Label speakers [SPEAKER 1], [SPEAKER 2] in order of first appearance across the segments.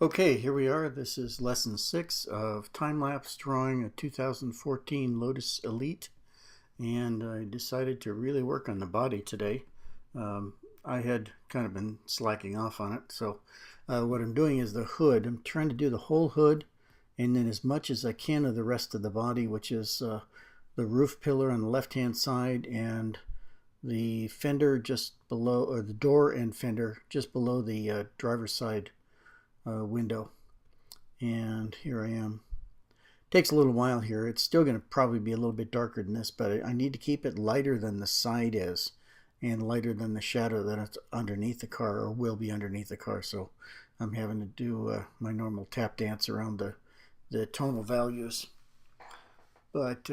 [SPEAKER 1] Okay, here we are. This is lesson 6 of time-lapse drawing a 2014 Lotus Elite, and I decided to really work on the body today. I had kind of been slacking off on it, so what I'm doing is the hood. I'm trying to do the whole hood and then as much as I can of the rest of the body, which is the roof pillar on the left-hand side and the fender just below, or the door and fender just below the driver's side window. And here I am. Takes a little while here. It's still going to probably be a little bit darker than this, but I need to keep it lighter than the side is and lighter than the shadow that's underneath the car or will be underneath the car. So I'm having to do my normal tap dance around the tonal values. But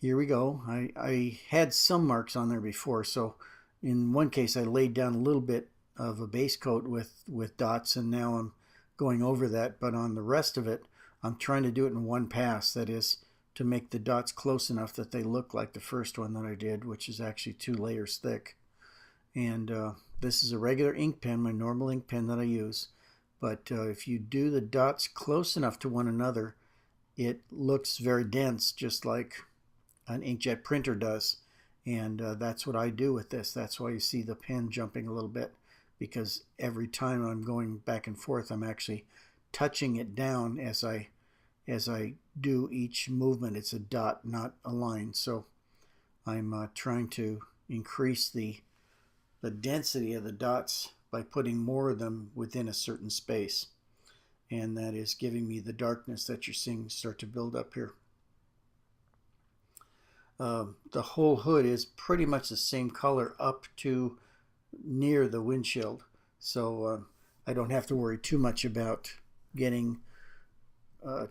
[SPEAKER 1] here we go. I had some marks on there before, so in one case I laid down a little bit of a base coat with dots, and now I'm going over that. But on the rest of it, I'm trying to do it in one pass. That is, to make the dots close enough that they look like the first one that I did, which is actually 2 layers thick. And this is a regular ink pen, my normal ink pen that I use. But if you do the dots close enough to one another, it looks very dense, just like an inkjet printer does. And that's what I do with this. That's why you see the pen jumping a little bit, because every time I'm going back and forth, I'm actually touching it down as I do each movement. It's a dot, not a line. So I'm trying to increase the density of the dots by putting more of them within a certain space. And that is giving me the darkness that you're seeing start to build up here. The whole hood is pretty much the same color up to near the windshield, so I don't have to worry too much about getting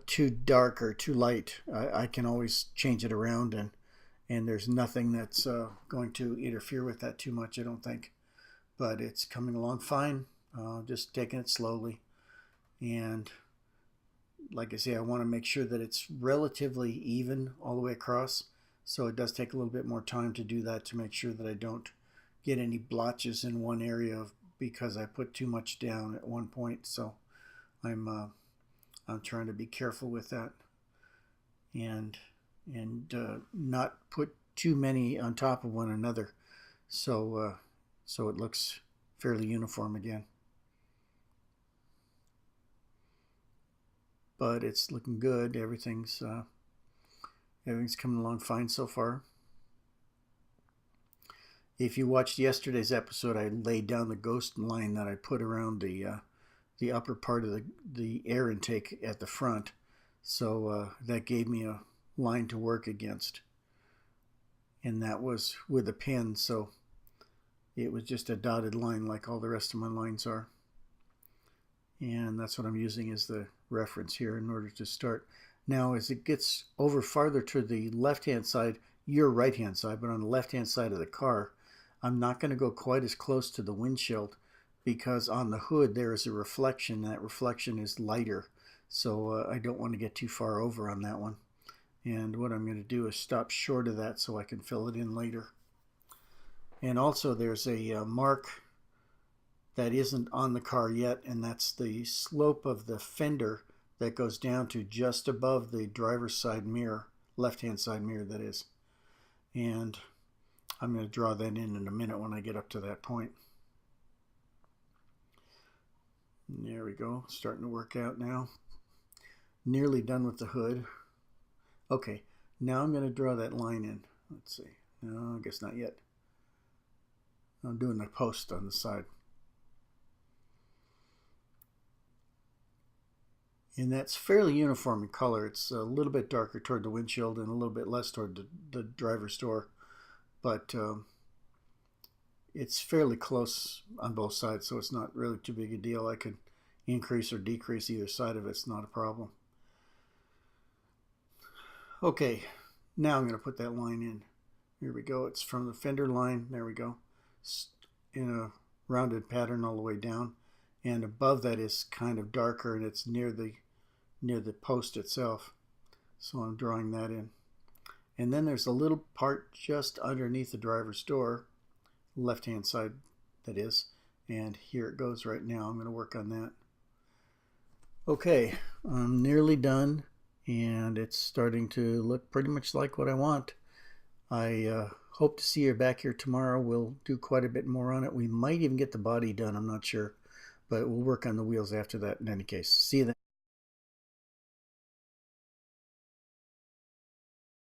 [SPEAKER 1] too dark or too light. I can always change it around, and there's nothing that's going to interfere with that too much, I don't think. But it's coming along fine, just taking it slowly. And like I say, I want to make sure that it's relatively even all the way across, so it does take a little bit more time to do that, to make sure that I don't get any blotches in one area because I put too much down at one point. So I'm trying to be careful with that, and not put too many on top of one another, so so it looks fairly uniform again. But it's looking good. Everything's coming along fine so far. If you watched yesterday's episode, I laid down the ghost line that I put around the upper part of the air intake at the front. So that gave me a line to work against. And that was with a pen, so it was just a dotted line like all the rest of my lines are. And that's what I'm using as the reference here in order to start. Now, as it gets over farther to the left-hand side, your right-hand side, but on the left-hand side of the car, I'm not going to go quite as close to the windshield, because on the hood there is a reflection. That reflection is lighter, so I don't want to get too far over on that one. And what I'm going to do is stop short of that so I can fill it in later. And also there's a mark that isn't on the car yet, and that's the slope of the fender that goes down to just above the driver's side mirror, left-hand side mirror that is. And I'm going to draw that in a minute when I get up to that point. There we go, starting to work out now. Nearly done with the hood. Okay, now I'm going to draw that line in. Let's see. No, I guess not yet. I'm doing the post on the side. And that's fairly uniform in color. It's a little bit darker toward the windshield and a little bit less toward the driver's door. But it's fairly close on both sides, so it's not really too big a deal. I could increase or decrease either side of it. It's not a problem. Okay, now I'm going to put that line in. Here we go. It's from the fender line. There we go. In a rounded pattern all the way down. And above that is kind of darker, and it's near the post itself. So I'm drawing that in. And then there's a little part just underneath the driver's door, left-hand side that is, and here it goes right now. I'm going to work on that. Okay, I'm nearly done and it's starting to look pretty much like what I want. I hope to see you back here tomorrow. We'll do quite a bit more on it. We might even get the body done, I'm not sure, but we'll work on the wheels after that in any case. See you then.